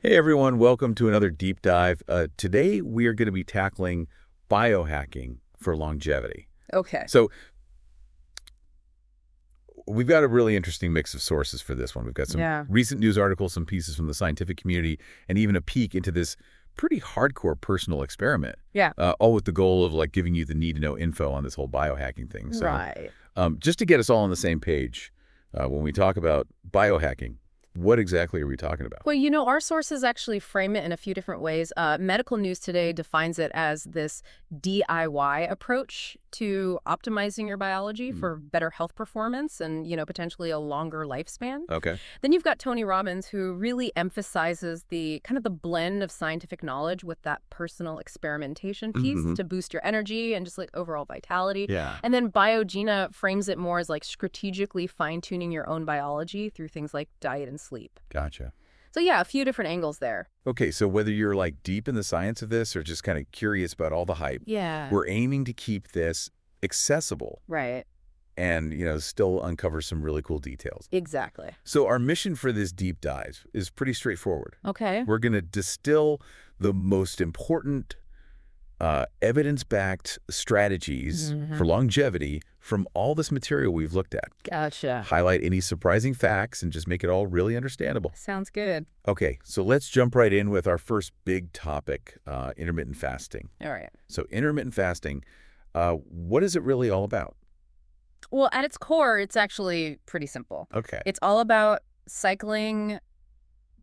Hey everyone, welcome to another deep dive. Today we are going to be tackling biohacking for longevity. Okay. So we've got a really interesting mix of sources for this one. We've got some Yeah. recent news articles, some pieces from the scientific community, and even a peek into this pretty hardcore personal experiment, Yeah. all with the goal of like giving you the need-to-know info on this whole biohacking thing. So Right. just to get us all on the same page, when we talk about biohacking, what exactly are we talking about? Well, our sources actually frame it in a few different ways. Medical News Today defines it as this DIY approach to optimizing your biology Hmm. for better health performance and, potentially a longer lifespan. Okay. Then you've got Tony Robbins, who really emphasizes the kind of the blend of scientific knowledge with that personal experimentation piece Hmm. to boost your energy and just like overall vitality. Yeah. And then Biogena frames it more as like strategically fine-tuning your own biology through things like diet and sleep. Gotcha. So yeah, a few different angles there. Okay, so whether you're like deep in the science of this or just kind of curious about all the hype, Yeah. we're aiming to keep this accessible Right. and, still uncover some really cool details. Exactly. So our mission for this deep dive is pretty straightforward. Okay. We're going to distill the most important evidence-backed strategies for longevity from all this material we've looked at. Gotcha. Highlight any surprising facts and just make it all really understandable. Sounds good. Okay, so let's jump right in with our first big topic, intermittent fasting. All right. So intermittent fasting, what is it really all about? Well, at its core, it's actually pretty simple. Okay, It's all about cycling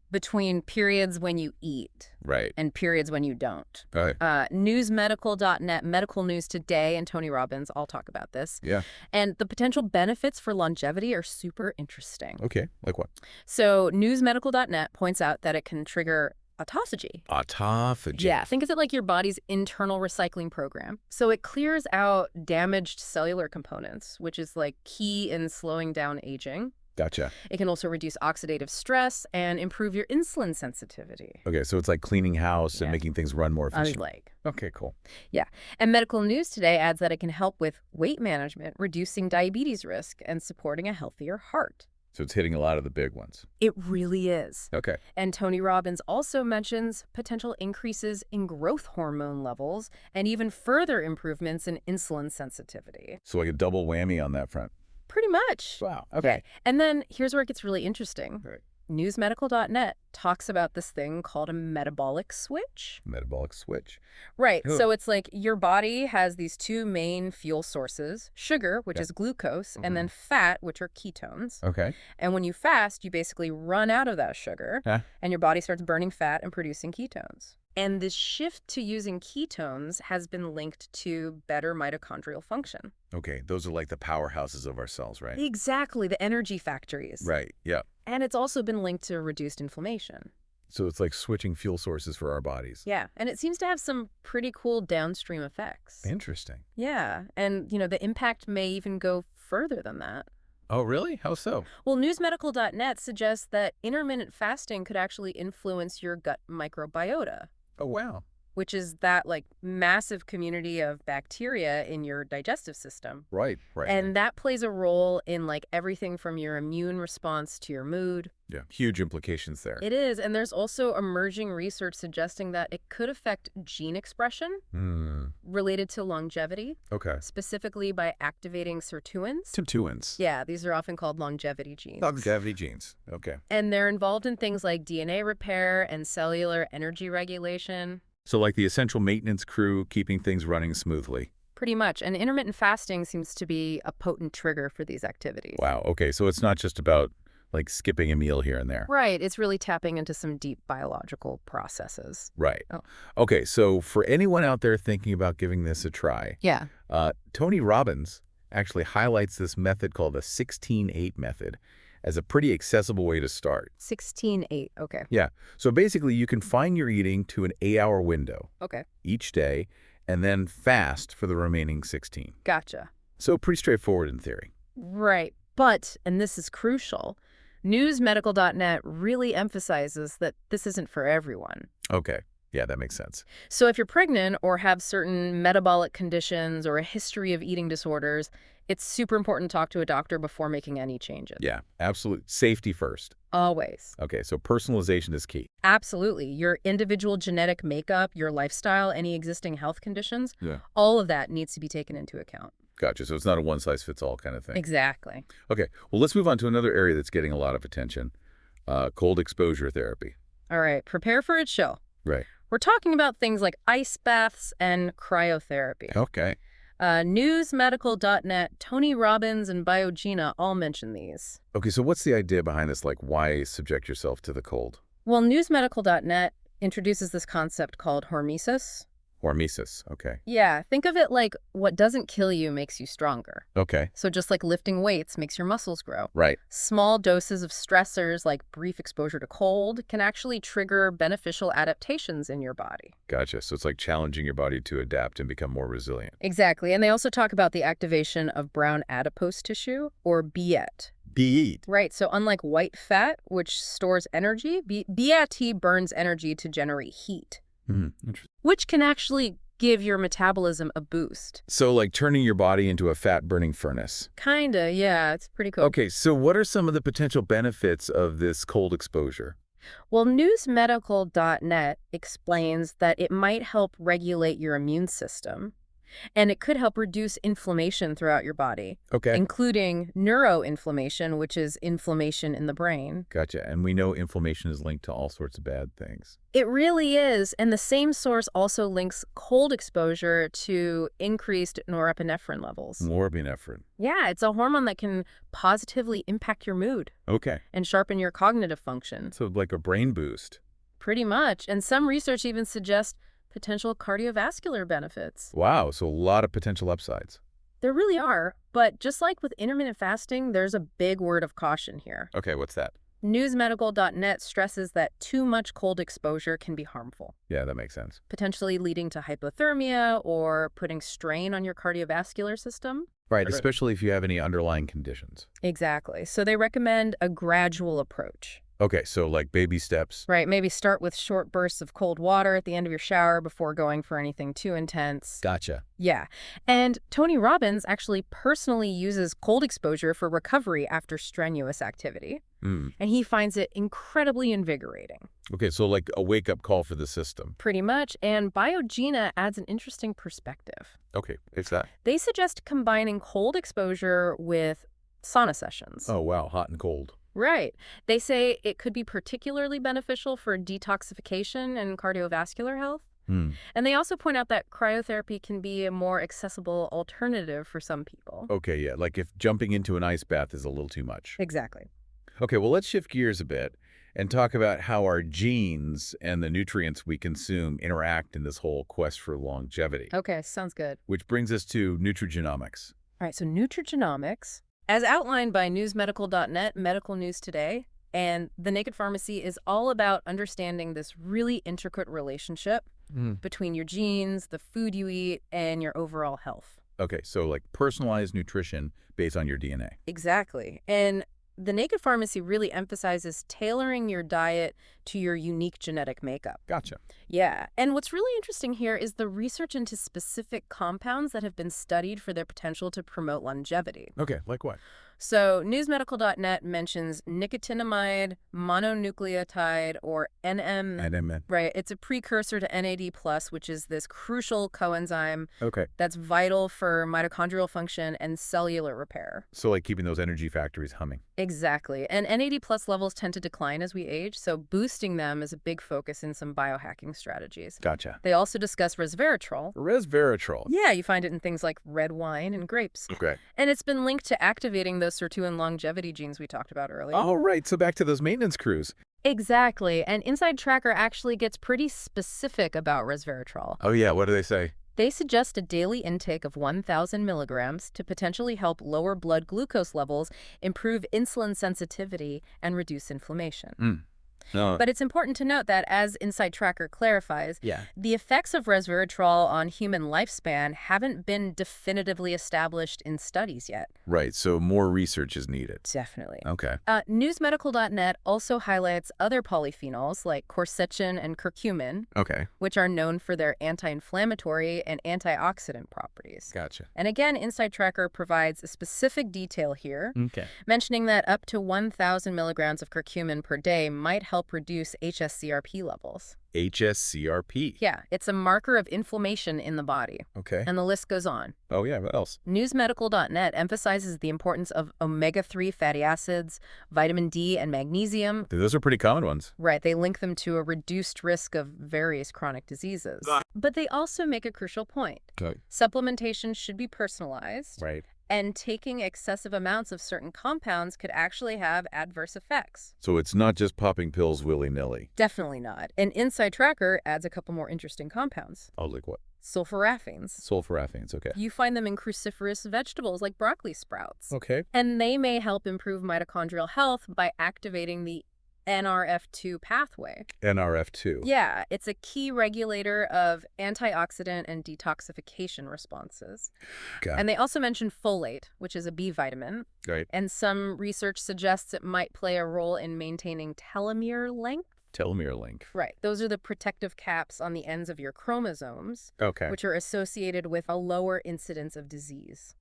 between periods when you eat right. and periods when you don't. All right. Newsmedical.net, Medical News Today, and Tony Robbins all talk about this. Yeah. And the potential benefits for longevity are super interesting. Okay, like what? So newsmedical.net points out that it can trigger autophagy. Autophagy. Yeah, think of it like your body's internal recycling program. So it clears out damaged cellular components, which is like key in slowing down aging. Gotcha. It can also reduce oxidative stress and improve your insulin sensitivity. Okay, so it's like cleaning house and Yeah. making things run more efficient. Unlike. Okay, cool. Yeah. And Medical News Today adds that it can help with weight management, reducing diabetes risk, and supporting a healthier heart. So it's hitting a lot of the big ones. It really is. Okay. And Tony Robbins also mentions potential increases in growth hormone levels and even further improvements in insulin sensitivity. So like a double whammy on that front. Pretty much. Wow. Okay. And then here's where it gets really interesting. Right. Newsmedical.net talks about this thing called a metabolic switch. Metabolic switch. Right. Ugh. So it's like your body has these two main fuel sources, sugar, which Yeah. is glucose, and then fat, which are ketones. Okay. And when you fast, you basically run out of that sugar, Huh? and your body starts burning fat and producing ketones. And this shift to using ketones has been linked to better mitochondrial function. Okay, those are like the powerhouses of our cells, right? Exactly, the energy factories. Right, yeah. And it's also been linked to reduced inflammation. So it's like switching fuel sources for our bodies. Yeah, and it seems to have some pretty cool downstream effects. Interesting. Yeah, and the impact may even go further than that. Oh, really? How so? Well, newsmedical.net suggests that intermittent fasting could actually influence your gut microbiota, Oh, wow. which is that like massive community of bacteria in your digestive system. Right, right. And that plays a role in like everything from your immune response to your mood. Yeah, huge implications there. It is, and there's also emerging research suggesting that it could affect gene expression related to longevity, Okay. specifically by activating sirtuins. Sirtuins. Yeah, these are often called longevity genes. Longevity genes. Okay. And they're involved in things like DNA repair and cellular energy regulation. So like the essential maintenance crew keeping things running smoothly. Pretty much. And intermittent fasting seems to be a potent trigger for these activities. Wow. Okay, so it's not just about like skipping a meal here and there. Right. It's really tapping into some deep biological processes. Right. Oh. Okay, so for anyone out there thinking about giving this a try, Yeah. Tony Robbins actually highlights this method called the 16-8 method as a pretty accessible way to start. 16-8. Okay. Yeah, so basically you can fine your eating to an 8-hour window Okay. each day and then fast for the remaining 16. Gotcha. So pretty straightforward in theory. Right. But, and this is crucial, newsmedical.net really emphasizes that this isn't for everyone. Okay. Yeah, that makes sense. So if you're pregnant or have certain metabolic conditions or a history of eating disorders, it's super important to talk to a doctor before making any changes. Yeah, absolute safety first. Always. Okay, so personalization is key. Absolutely. Your individual genetic makeup, your lifestyle, any existing health conditions, Yeah. all of that needs to be taken into account. Gotcha. So it's not a one-size-fits-all kind of thing. Exactly. Okay, well, let's move on to another area that's getting a lot of attention, cold exposure therapy. All right, prepare for its show. Right. We're talking about things like ice baths and cryotherapy. Okay. Newsmedical.net, Tony Robbins, and Biogina all mention these. Okay, so what's the idea behind this? Like, why subject yourself to the cold? Well, newsmedical.net introduces this concept called hormesis. Hormesis. Okay. Yeah, think of it like what doesn't kill you makes you stronger. Okay. So just like lifting weights makes your muscles grow. Right. Small doses of stressors like brief exposure to cold can actually trigger beneficial adaptations in your body. Gotcha. So it's like challenging your body to adapt and become more resilient. Exactly. And they also talk about the activation of brown adipose tissue, or BAT. BEAT. Right. So unlike white fat, which stores energy, BAT burns energy to generate heat, Interesting. which can actually give your metabolism a boost. So like turning your body into a fat-burning furnace. Kinda, yeah. It's pretty cool. Okay, so what are some of the potential benefits of this cold exposure? Well, newsmedical.net explains that it might help regulate your immune system, and it could help reduce inflammation throughout your body, Okay. including neuroinflammation, which is inflammation in the brain. Gotcha. And we know inflammation is linked to all sorts of bad things. It really is, and the same source also links cold exposure to increased norepinephrine levels. Norepinephrine. Yeah, it's a hormone that can positively impact your mood Okay. and sharpen your cognitive function. So like a brain boost. Pretty much. And some research even suggests potential cardiovascular benefits. Wow, so a lot of potential upsides. There really are, but just like with intermittent fasting, there's a big word of caution here. Okay, what's that? Newsmedical.net stresses that too much cold exposure can be harmful, Yeah, that makes sense. potentially leading to hypothermia or putting strain on your cardiovascular system. Right, especially if you have any underlying conditions. Exactly. So they recommend a gradual approach. Okay, so like baby steps. Right, maybe start with short bursts of cold water at the end of your shower before going for anything too intense. Gotcha. Yeah. And Tony Robbins actually personally uses cold exposure for recovery after strenuous activity. And he finds it incredibly invigorating. Okay, so like a wake-up call for the system. Pretty much. And Biogina adds an interesting perspective. Okay, it's that. They suggest combining cold exposure with sauna sessions. Oh, wow, hot and cold. Right. They say it could be particularly beneficial for detoxification and cardiovascular health. And they also point out that cryotherapy can be a more accessible alternative for some people. Okay, yeah, like if jumping into an ice bath is a little too much. Exactly. Okay, well, let's shift gears a bit and talk about how our genes and the nutrients we consume interact in this whole quest for longevity. Okay, sounds good. Which brings us to nutrigenomics. All right, so nutrigenomics, as outlined by newsmedical.net, Medical News Today, and The Naked Pharmacy is all about understanding this really intricate relationship between your genes, the food you eat, and your overall health. Okay, so like personalized nutrition based on your DNA. Exactly. And The Naked Pharmacy really emphasizes tailoring your diet to your unique genetic makeup. Gotcha. Yeah. And what's really interesting here is the research into specific compounds that have been studied for their potential to promote longevity. Okay, like what? So newsmedical.net mentions nicotinamide mononucleotide, or NM. NMN. Right. It's a precursor to NAD+, which is this crucial coenzyme Okay. that's vital for mitochondrial function and cellular repair. So like keeping those energy factories humming. Exactly. And NAD+ levels tend to decline as we age, so boosting them is a big focus in some biohacking strategies. Gotcha. They also discuss resveratrol. Resveratrol. Yeah, you find it in things like red wine and grapes. Okay. And it's been linked to activating those sirtuin longevity genes we talked about earlier. All right, so back to those maintenance crews. Exactly. And Inside Tracker actually gets pretty specific about resveratrol. Oh yeah, what do they say? They suggest a daily intake of 1,000 milligrams to potentially help lower blood glucose levels, improve insulin sensitivity, and reduce inflammation. No. But it's important to note that, as Insight Tracker clarifies, Yeah. the effects of resveratrol on human lifespan haven't been definitively established in studies yet. Right, so more research is needed. Definitely. Okay. Newsmedical.net also highlights other polyphenols like quercetin and curcumin, Okay. which are known for their anti-inflammatory and antioxidant properties. Gotcha. And again, Insight Tracker provides a specific detail here, Okay. mentioning that up to 1,000 milligrams of curcumin per day might help reduce HSCRP levels. HSCRP. Yeah, it's a marker of inflammation in the body. Okay. And the list goes on. Oh, yeah, what else? Newsmedical.net emphasizes the importance of omega-3 fatty acids, vitamin D, and magnesium. Those are pretty common ones. Right, they link them to a reduced risk of various chronic diseases. But they also make a crucial point. Okay. Supplementation should be personalized. Right. And taking excessive amounts of certain compounds could actually have adverse effects. So it's not just popping pills willy-nilly. Definitely not. And Insight Tracker adds a couple more interesting compounds. Oh, like what? Sulforaphane. Sulforaphane, okay. You find them in cruciferous vegetables like broccoli sprouts. Okay. And they may help improve mitochondrial health by activating the NRF2 pathway. NRF2. Yeah, it's a key regulator of antioxidant and detoxification responses. Okay. And they also mention folate, which is a B vitamin. Right. And some research suggests it might play a role in maintaining telomere length. Telomere length. Right. Those are the protective caps on the ends of your chromosomes, Okay. which are associated with a lower incidence of disease.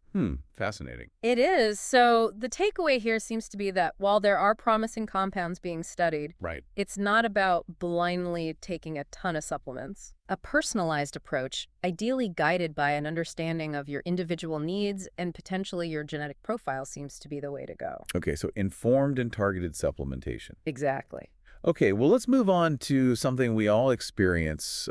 Fascinating. It is. So the takeaway here seems to be that while there are promising compounds being studied, Right. it's not about blindly taking a ton of supplements. A personalized approach, ideally guided by an understanding of your individual needs and potentially your genetic profile, seems to be the way to go. Okay, so informed and targeted supplementation. Exactly. Okay, well, let's move on to something we all experience,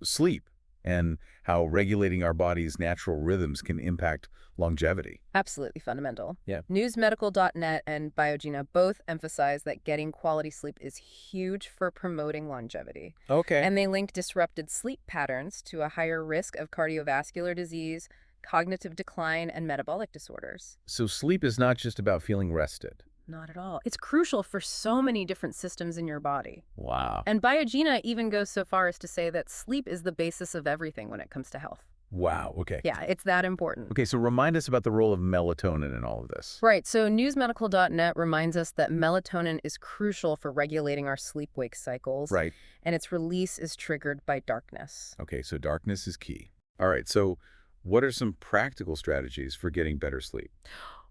sleep, and how regulating our body's natural rhythms can impact longevity. Absolutely fundamental. Yeah. Newsmedical.net and Biogena both emphasize that getting quality sleep is huge for promoting longevity. Okay. And they link disrupted sleep patterns to a higher risk of cardiovascular disease, cognitive decline, and metabolic disorders. So sleep is not just about feeling rested. Not at all. It's crucial for so many different systems in your body. Wow. And Biogena even goes so far as to say that sleep is the basis of everything when it comes to health. Wow, okay. Yeah, it's that important. Okay, so remind us about the role of melatonin in all of this. Right, so newsmedical.net reminds us that melatonin is crucial for regulating our sleep-wake cycles. Right. And its release is triggered by darkness. Okay, so darkness is key. All right, so what are some practical strategies for getting better sleep?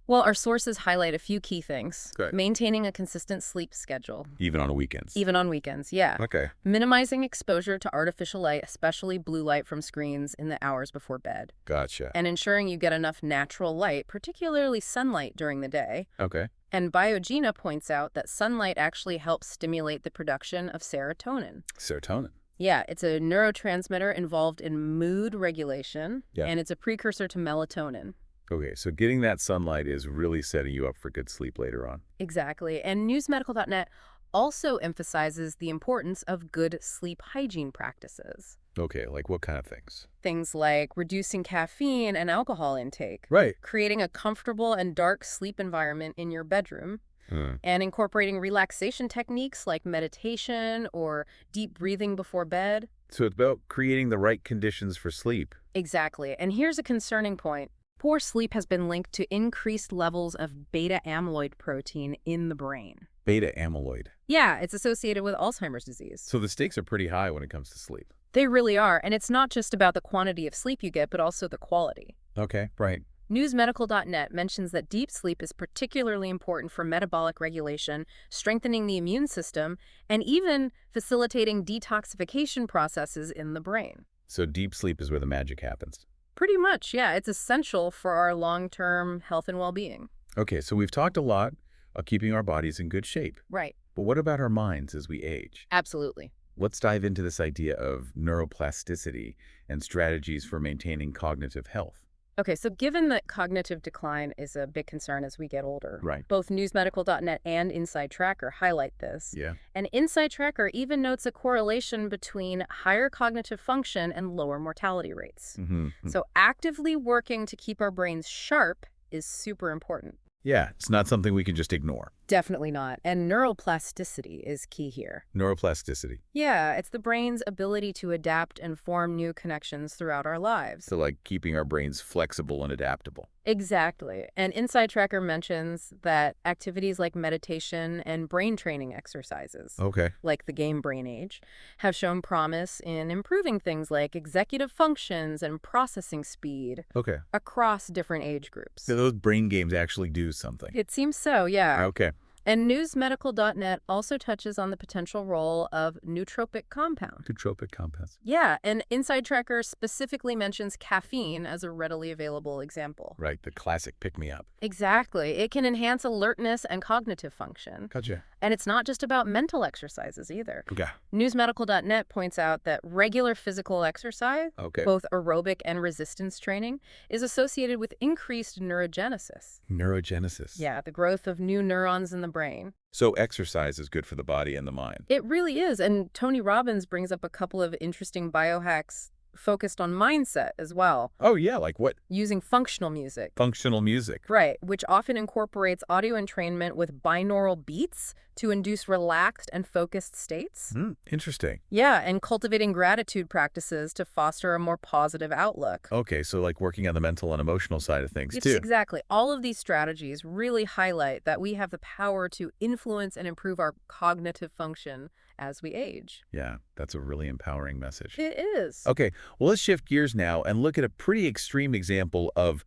Well, our sources highlight a few key things. Good. Maintaining a consistent sleep schedule. Even on weekends? Even on weekends, yeah. Okay. Minimizing exposure to artificial light, especially blue light from screens in the hours before bed. Gotcha. And ensuring you get enough natural light, particularly sunlight during the day. Okay. And Biogena points out that sunlight actually helps stimulate the production of serotonin. Serotonin. Yeah, it's a neurotransmitter involved in mood regulation, Yeah. and it's a precursor to melatonin. Okay, so getting that sunlight is really setting you up for good sleep later on. Exactly. And newsmedical.net also emphasizes the importance of good sleep hygiene practices. Okay, like what kind of things? Things like reducing caffeine and alcohol intake, Right. creating a comfortable and dark sleep environment in your bedroom, Mm. and incorporating relaxation techniques like meditation or deep breathing before bed. So it's about creating the right conditions for sleep. Exactly. And here's a concerning point. Poor sleep has been linked to increased levels of beta amyloid protein in the brain. Beta amyloid. Yeah, it's associated with Alzheimer's disease. So the stakes are pretty high when it comes to sleep. They really are, and it's not just about the quantity of sleep you get, but also the quality. Okay, right. Newsmedical.net mentions that deep sleep is particularly important for metabolic regulation, strengthening the immune system, and even facilitating detoxification processes in the brain. So deep sleep is where the magic happens. Pretty much, yeah. It's essential for our long-term health and well-being. Okay, so we've talked a lot about keeping our bodies in good shape. Right. But what about our minds as we age? Absolutely. Let's dive into this idea of neuroplasticity and strategies for maintaining cognitive health. Okay, so given that cognitive decline is a big concern as we get older, Right. both newsmedical.net and Insight Tracker highlight this. Yeah. And Insight Tracker even notes a correlation between higher cognitive function and lower mortality rates. Mm-hmm. So actively working to keep our brains sharp is super important. Yeah, it's not something we can just ignore. Definitely not. And neuroplasticity is key here. Neuroplasticity. Yeah, it's the brain's ability to adapt and form new connections throughout our lives. So like keeping our brains flexible and adaptable. Exactly. And Inside Tracker mentions that activities like meditation and brain training exercises, Okay. like the game Brain Age, have shown promise in improving things like executive functions and processing speed Okay. across different age groups. So those brain games actually do something. It seems so, yeah. Okay. And newsmedical.net also touches on the potential role of nootropic compound. Nootropic compounds. Yeah, and Inside Tracker specifically mentions caffeine as a readily available example. Right, the classic pick-me-up. Exactly. It can enhance alertness and cognitive function. Gotcha. And it's not just about mental exercises either. Okay. Newsmedical.net points out that regular physical exercise, Okay. both aerobic and resistance training, is associated with increased neurogenesis. Neurogenesis. Yeah, the growth of new neurons in the brain. So exercise is good for the body and the mind. It really is. And Tony Robbins brings up a couple of interesting biohacks focused on mindset as well, Oh, yeah, like what? using functional music. Functional music. Right, which often incorporates audio entrainment with binaural beats to induce relaxed and focused states. Interesting. Yeah, and cultivating gratitude practices to foster a more positive outlook. Okay, so like working on the mental and emotional side of things, It's too. exactly. All of these strategies really highlight that we have the power to influence and improve our cognitive function as we age. Yeah, that's a really empowering message. It is. Okay, well, let's shift gears now and look at a pretty extreme example of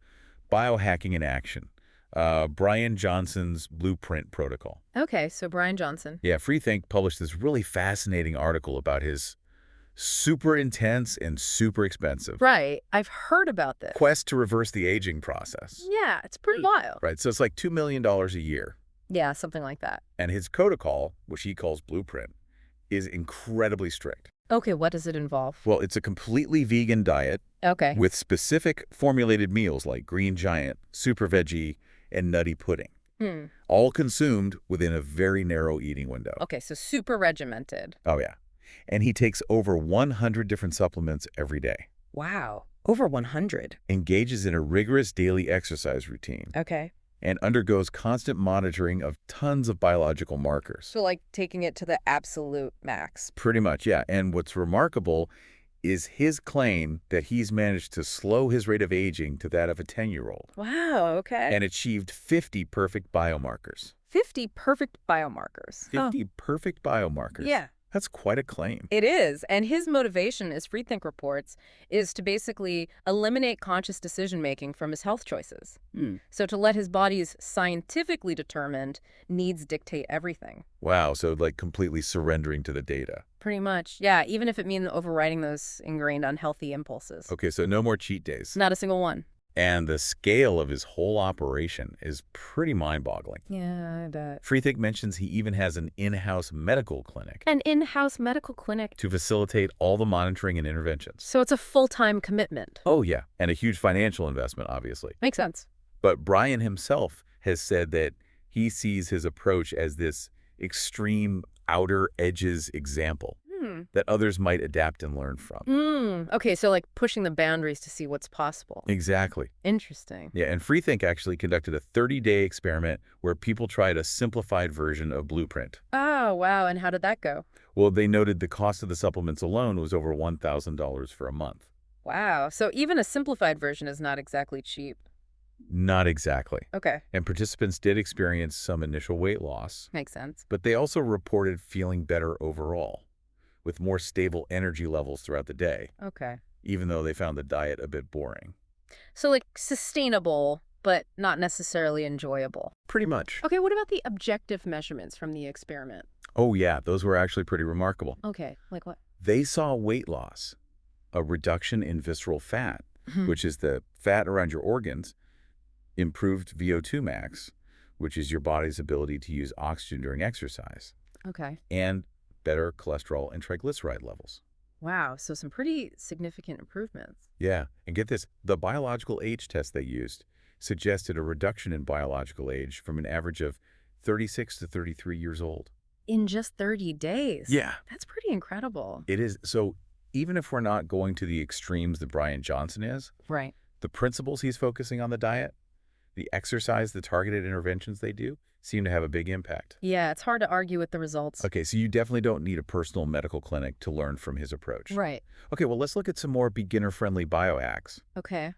biohacking in action. Brian Johnson's Blueprint Protocol. Okay, so Brian Johnson. Yeah, Freethink published this really fascinating article about his super intense and super expensive Right, I've heard about this. quest to reverse the aging process. Yeah, it's pretty wild. Right, so it's like $2 million a year. Yeah, something like that. And his protocol, which he calls Blueprint, is incredibly strict. Okay, what does it involve? Well, it's a completely vegan diet Okay. with specific formulated meals like Green Giant, Super Veggie, and Nutty Pudding, all consumed within a very narrow eating window. Okay, so super regimented. Oh, yeah. And he takes over 100 different supplements every day, Wow, over 100. engages in a rigorous daily exercise routine, Okay. and undergoes constant monitoring of tons of biological markers. So like taking it to the absolute max. Pretty much, yeah. And what's remarkable is his claim that he's managed to slow his rate of aging to that of a 10-year-old Wow, okay. and achieved 50 perfect biomarkers. 50 perfect biomarkers. 50 perfect biomarkers. Yeah. That's quite a claim. It is. And his motivation, as Freethink reports, is to basically eliminate conscious decision-making from his health choices. So to let his body's scientifically determined needs dictate everything. Wow, so like completely surrendering to the data. Pretty much. Yeah, even if it means overriding those ingrained unhealthy impulses. Okay, so no more cheat days. Not a single one. And the scale of his whole operation is pretty mind-boggling. Yeah, I bet. Freethink mentions he even has an in-house medical clinic An in-house medical clinic. to facilitate all the monitoring and interventions. So it's a full-time commitment. Oh, yeah, and a huge financial investment, obviously. Makes sense. But Brian himself has said that he sees his approach as this extreme outer edges example that others might adapt and learn from. Okay, so like pushing the boundaries to see what's possible. Exactly. Interesting. Yeah, and Freethink actually conducted a 30-day experiment where people tried a simplified version of Blueprint. Oh, wow. And how did that go? Well, they noted the cost of the supplements alone was over $1,000 for a month. Wow. So even a simplified version is not exactly cheap. Not exactly. Okay. And participants did experience some initial weight loss, Makes sense. but they also reported feeling better overall, with more stable energy levels throughout the day, Okay. even though they found the diet a bit boring. So like sustainable, but not necessarily enjoyable. Pretty much. Okay, what about the objective measurements from the experiment? Oh, yeah, those were actually pretty remarkable. Okay, like what? They saw weight loss, a reduction in visceral fat, which is the fat around your organs, improved VO2 max, which is your body's ability to use oxygen during exercise, Okay. and better cholesterol and triglyceride levels. Wow, so some pretty significant improvements. Yeah, and get this, the biological age test they used suggested a reduction in biological age from an average of 36 to 33 years old. In just 30 days? Yeah. That's pretty incredible. It is. So even if we're not going to the extremes that Brian Johnson is, Right. the principles he's focusing on the diet, the exercise, the targeted interventions they do seem to have a big impact. Yeah, it's hard to argue with the results. Okay, so you definitely don't need a personal medical clinic to learn from his approach. Right. Okay, well, let's look at some more beginner-friendly biohacks. Okay.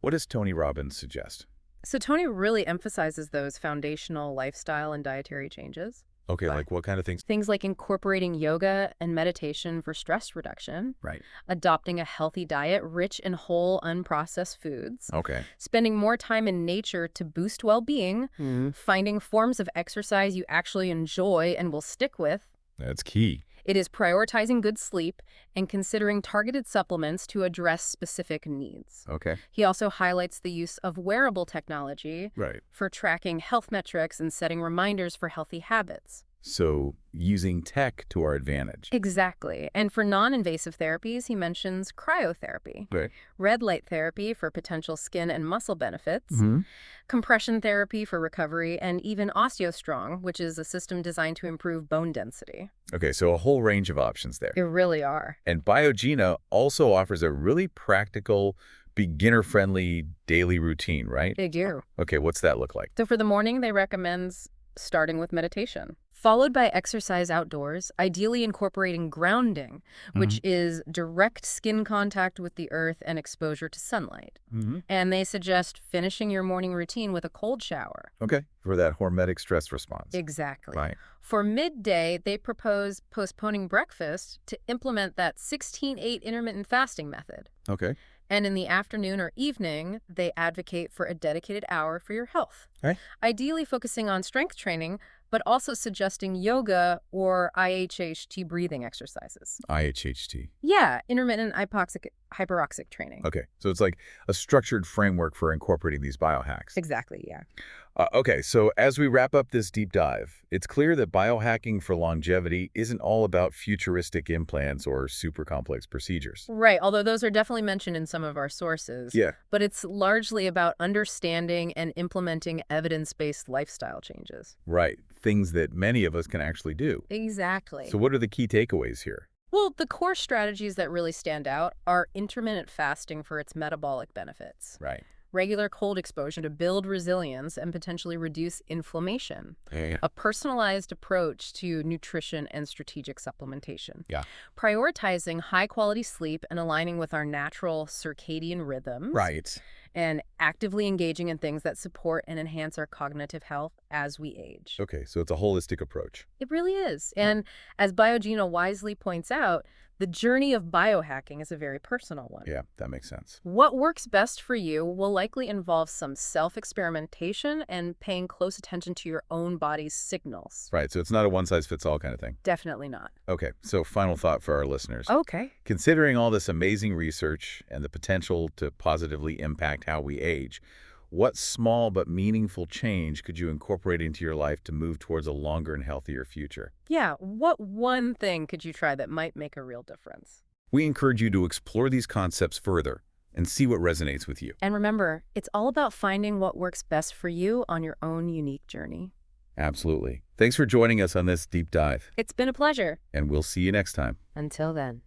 What does Tony Robbins suggest? So Tony really emphasizes those foundational lifestyle and dietary changes. Okay, Right. like what kind of things? Things like incorporating yoga and meditation for stress reduction, Right. adopting a healthy diet rich in whole, unprocessed foods, Okay. spending more time in nature to boost well-being, finding forms of exercise you actually enjoy and will stick with. That's key. It is prioritizing good sleep and considering targeted supplements to address specific needs. Okay. He also highlights the use of wearable technology Right. for tracking health metrics and setting reminders for healthy habits. So using tech to our advantage. Exactly. And for non-invasive therapies, he mentions cryotherapy, Right. red light therapy for potential skin and muscle benefits, Mm-hmm. compression therapy for recovery, and even OsteoStrong, which is a system designed to improve bone density. Okay, so a whole range of options there. It really are. And Biogena also offers a really practical, beginner-friendly daily routine, right? They do. Okay, what's that look like? So for the morning, they recommend starting with meditation, followed by exercise outdoors, ideally incorporating grounding, which is direct skin contact with the earth and exposure to sunlight. And they suggest finishing your morning routine with a cold shower. Okay, for that hormetic stress response. Exactly. Right. For midday, they propose postponing breakfast to implement that 16-8 intermittent fasting method. Okay. And in the afternoon or evening, they advocate for a dedicated hour for your health. Right. Ideally focusing on strength training, but also suggesting yoga or IHHT breathing exercises. IHHT. Yeah, intermittent hyperoxic training. Okay, so it's like a structured framework for incorporating these biohacks. Exactly, yeah. Okay, so as we wrap up this deep dive, it's clear that biohacking for longevity isn't all about futuristic implants or super complex procedures. Right, although those are definitely mentioned in some of our sources. Yeah. But it's largely about understanding and implementing evidence-based lifestyle changes. Right, things that many of us can actually do. Exactly. So what are the key takeaways here? Well, the core strategies that really stand out are intermittent fasting for its metabolic benefits, Right. regular cold exposure to build resilience and potentially reduce inflammation, a personalized approach to nutrition and strategic supplementation, Yeah. prioritizing high-quality sleep and aligning with our natural circadian rhythms, Right. and actively engaging in things that support and enhance our cognitive health as we age. Okay, so it's a holistic approach. It really is. And as Biogena wisely points out, the journey of biohacking is a very personal one. Yeah, that makes sense. What works best for you will likely involve some self-experimentation and paying close attention to your own body's signals. Right, so it's not a one-size-fits-all kind of thing. Definitely not. Okay, so final thought for our listeners. Okay. Considering all this amazing research and the potential to positively impact how we age, what small but meaningful change could you incorporate into your life to move towards a longer and healthier future? Yeah, what one thing could you try that might make a real difference? We encourage you to explore these concepts further and see what resonates with you. And remember, it's all about finding what works best for you on your own unique journey. Absolutely. Thanks for joining us on this deep dive, It's been a pleasure. and we'll see you next time. Until then.